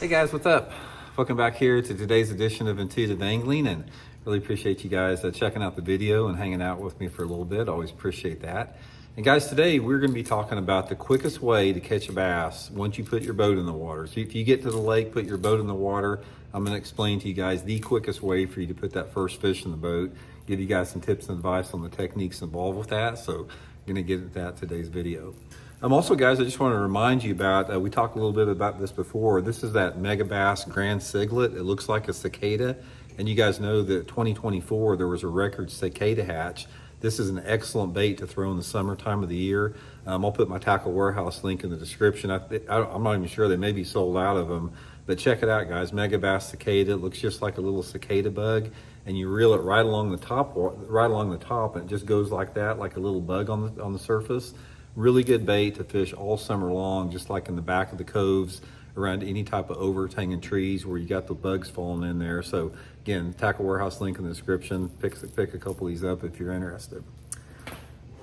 Hey guys, what's up? Welcome back here to today's edition of Intuitive Angling, and really appreciate you guys checking out the video and hanging out with me for a little bit. Always appreciate that. And guys, today we're going to be talking about the quickest way to catch a bass once you put your boat in the water. So if you get to the lake, put your boat in the water, I'm going to explain to you guys the quickest way for you to put that first fish in the boat, give you guys some tips and advice on the techniques involved with that. So I'm going to get into that in today's video. Also, guys, I just want to remind you about, we talked a little bit about this before. This is that Megabass Grand Siglet. It looks like a cicada. And you guys know that 2024, there was a record cicada hatch. This is an excellent bait to throw in the summertime of the year. I'll put my Tackle Warehouse link in the description. I'm not even sure, they may be sold out of them. But check it out, guys. Megabass cicada. It looks just like a little cicada bug. And you reel it right along the top, and it just goes like that, like a little bug on the surface. Really good bait to fish all summer long, just like in the back of the coves, around any type of overhanging trees where you got the bugs falling in there. So again, Tackle Warehouse link in the description. Pick a couple of these up if you're interested.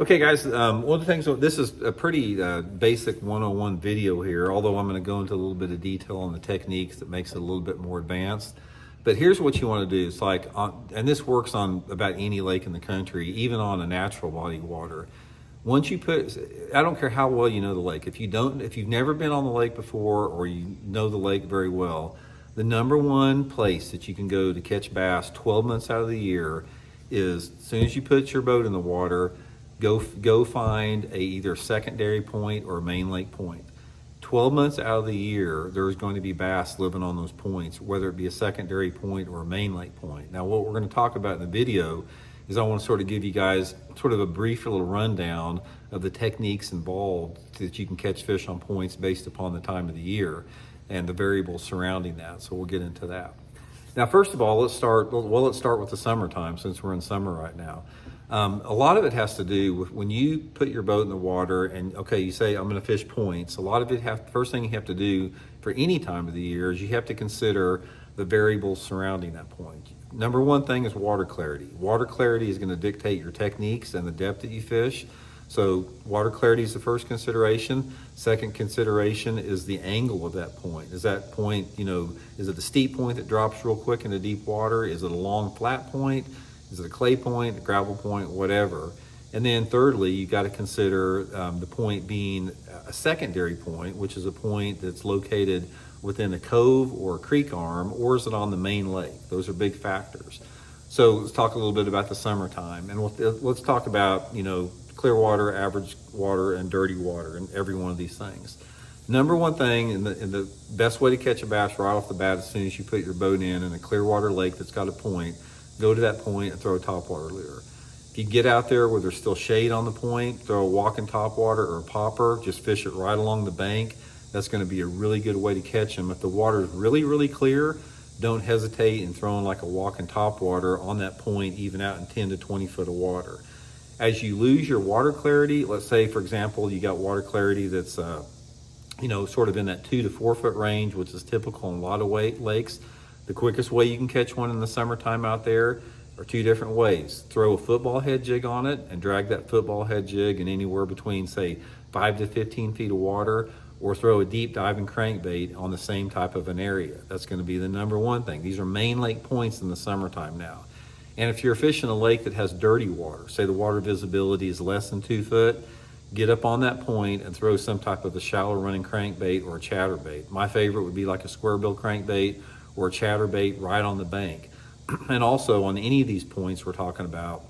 Okay guys, one of the things, this is a pretty basic 101 video here, although I'm going to go into a little bit of detail on the techniques that makes it a little bit more advanced. But here's what you want to do. It's like, and this works on about any lake in the country, even on a natural body of water. Once you put, I don't care how well you know the lake. If you've never been on the lake before, or you know the lake very well, the number one place that you can go to catch bass 12 months out of the year is, as soon as you put your boat in the water, go find either secondary point or a main lake point. 12 months out of the year, there's going to be bass living on those points, whether it be a secondary point or a main lake point. Now, what we're going to talk about in the video is I want to sort of give you guys sort of a brief little rundown of the techniques involved so that you can catch fish on points based upon the time of the year and the variables surrounding that. So we'll get into that. Now, first of all, let's start with the summertime, since we're in summer right now. A lot of it has to do with when you put your boat in the water and, okay, you say, I'm going to fish points. A lot of it, first thing you have to do for any time of the year is you have to consider the variables surrounding that point. Number one thing is water clarity. Water clarity is going to dictate your techniques and the depth that you fish. So water clarity is the first consideration. Second consideration is the angle of that point. Is that point, is it a steep point that drops real quick into deep water? Is it a long flat point? Is it a clay point, a gravel point, whatever? And then thirdly, you got to consider the point being a secondary point, which is a point that's located within a cove or a creek arm, or is it on the main lake? Those are big factors. So let's talk a little bit about the summertime, and let's talk about clear water, average water, and dirty water, and every one of these things. Number one thing, and the best way to catch a bass right off the bat, as soon as you put your boat in a clear water lake that's got a point, go to that point and throw a topwater lure. If you get out there where there's still shade on the point, throw a walking topwater or a popper, just fish it right along the bank. That's going to be a really good way to catch them. If the water is really, really clear, don't hesitate in throwing like a walking topwater on that point, even out in 10 to 20 foot of water. As you lose your water clarity, let's say, for example, you got water clarity that's, sort of in that 2 to 4 foot range, which is typical in a lot of lakes. The quickest way you can catch one in the summertime out there are two different ways. Throw a football head jig on it and drag that football head jig in anywhere between, say, 5 to 15 feet of water, or throw a deep diving crankbait on the same type of an area. That's going to be the number one thing. These are main lake points in the summertime now. And if you're fishing a lake that has dirty water, say the water visibility is less than 2 foot, get up on that point and throw some type of a shallow running crankbait or a chatterbait. My favorite would be like a square bill crankbait or a chatterbait right on the bank. And also on any of these points we're talking about,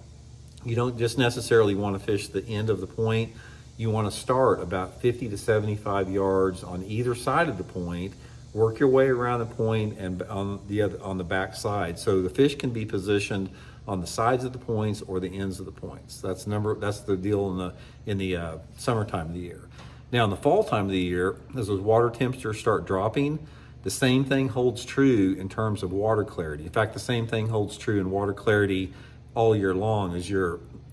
you don't just necessarily want to fish the end of the point. You want to start about 50 to 75 yards on either side of the point, work your way around the point and on the back side. So the fish can be positioned on the sides of the points or the ends of the points. That's the deal in the summertime of the year. Now in the fall time of the year, as those water temperatures start dropping, the same thing holds true in terms of water clarity. In fact, the same thing holds true in water clarity all year long. As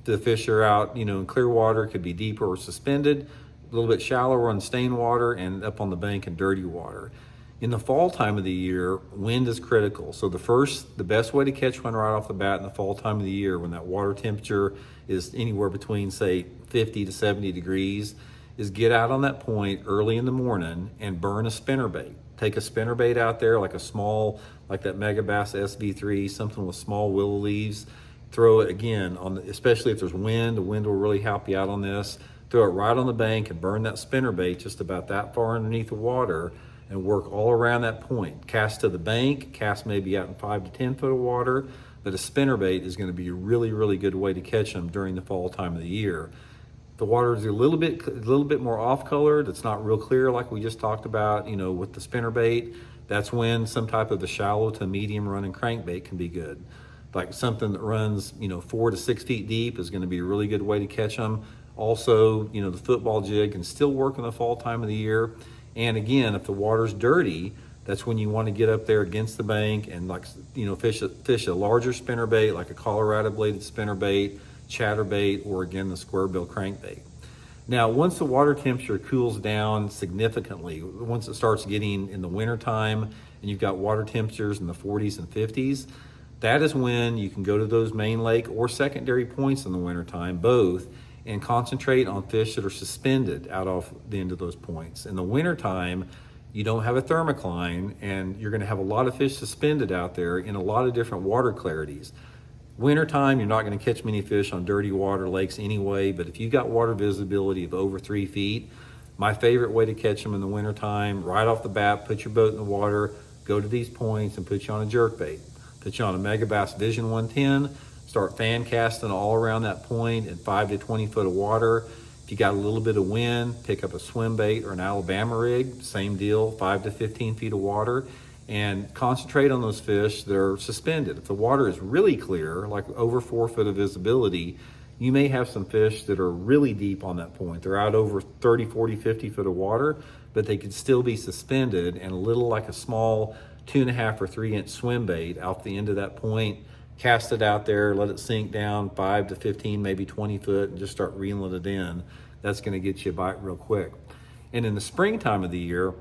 the fish are out, in clear water, it could be deeper or suspended, a little bit shallower on stained water, and up on the bank in dirty water. In the fall time of the year, wind is critical. So the best way to catch one right off the bat in the fall time of the year, when that water temperature is anywhere between, say, 50 to 70 degrees, is get out on that point early in the morning and burn a spinnerbait. take a spinnerbait out there, like a small, like that Megabass SV3, something with small willow leaves. Throw it again, especially if there's wind. The wind will really help you out on this. Throw it right on the bank and burn that spinnerbait just about that far underneath the water and work all around that point. Cast to the bank, cast maybe out in 5 to 10 foot of water, but a spinnerbait is going to be a really, really good way to catch them during the fall time of the year. The water is a little bit more off colored. It's not real clear like we just talked about, with the spinnerbait. That's when some type of a shallow to medium running crankbait can be good. Like something that runs, 4 to 6 feet deep is going to be a really good way to catch them. Also, the football jig can still work in the fall time of the year. And again, if the water's dirty, that's when you want to get up there against the bank and fish a larger spinnerbait, like a Colorado bladed spinnerbait, chatterbait, or again, the square bill crankbait. Now, once the water temperature cools down significantly, once it starts getting in the wintertime and you've got water temperatures in the 40s and 50s, that is when you can go to those main lake or secondary points in the wintertime, both, and concentrate on fish that are suspended out off the end of those points. In the wintertime, you don't have a thermocline and you're going to have a lot of fish suspended out there in a lot of different water clarities. Wintertime, you're not going to catch many fish on dirty water lakes anyway, but if you've got water visibility of over 3 feet, my favorite way to catch them in the wintertime, right off the bat, put your boat in the water, go to these points and put you on a jerkbait. Put you on a Megabass Vision 110, start fan casting all around that point in 5 to 20 foot of water. If you got a little bit of wind, pick up a swim bait or an Alabama rig, same deal, 5 to 15 feet of water, and concentrate on those fish that are suspended. If the water is really clear, like over 4 foot of visibility, you may have some fish that are really deep on that point. They're out over 30, 40, 50 foot of water, but they could still be suspended, and a little like a small 2.5 or 3 inch swim bait out the end of that point. Cast it out there, let it sink down 5 to 15, maybe 20 foot, and just start reeling it in. That's gonna get you a bite real quick. And in the springtime of the year,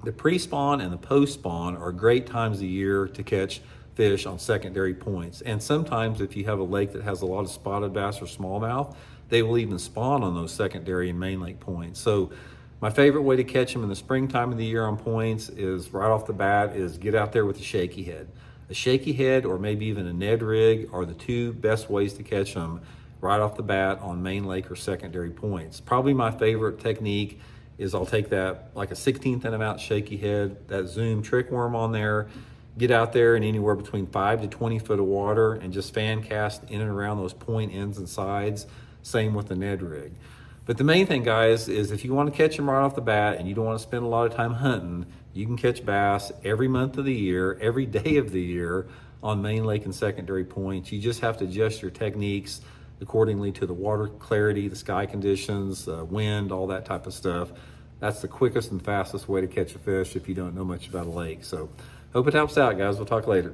the pre-spawn and the post-spawn are great times of the year to catch fish on secondary points. And sometimes if you have a lake that has a lot of spotted bass or smallmouth, they will even spawn on those secondary and main lake points. So my favorite way to catch them in the springtime of the year on points is right off the bat is get out there with a shaky head. A shaky head or maybe even a Ned rig are the two best ways to catch them right off the bat on main lake or secondary points. Probably my favorite technique is I'll take that like a 1/16 of an ounce shaky head, that Zoom trick worm on there, get out there in anywhere between 5 to 20 foot of water and just fan cast in and around those point ends and sides. Same with the Ned rig. But the main thing, guys, is if you want to catch them right off the bat and you don't want to spend a lot of time hunting, you can catch bass every month of the year, every day of the year on main lake and secondary points. You just have to adjust your techniques accordingly to the water clarity, the sky conditions, wind, all that type of stuff. That's the quickest and fastest way to catch a fish if you don't know much about a lake. So hope it helps out, guys. We'll talk later.